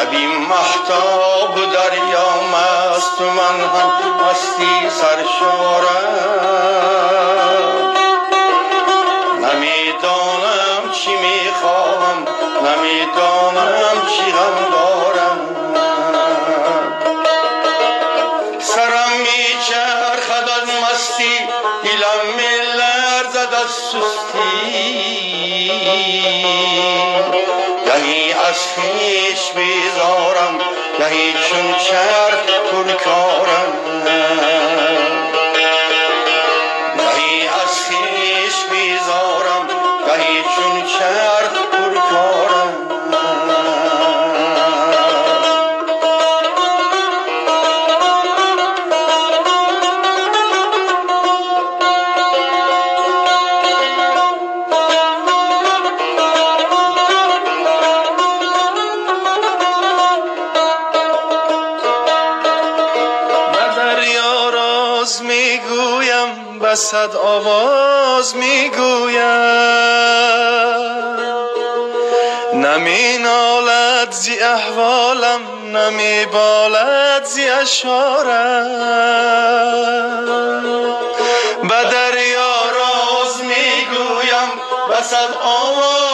شبی مهتاب دریا مست من هم مستی سرشارم نمیدانم چی میخواهم نمیدانم چی غم دارم سرم میچرخد از مستی دلم میلرزد از سستی گهی از خویش بیزارم گهی چون چرخ پرکارم گهی از خویش بیزارم گهی چون چرخ پرکارم میگویم به صد آواز میگویم نمی نالد زی احوالم نمی بالد زی اشارم به دریا راز میگویم به صد آواز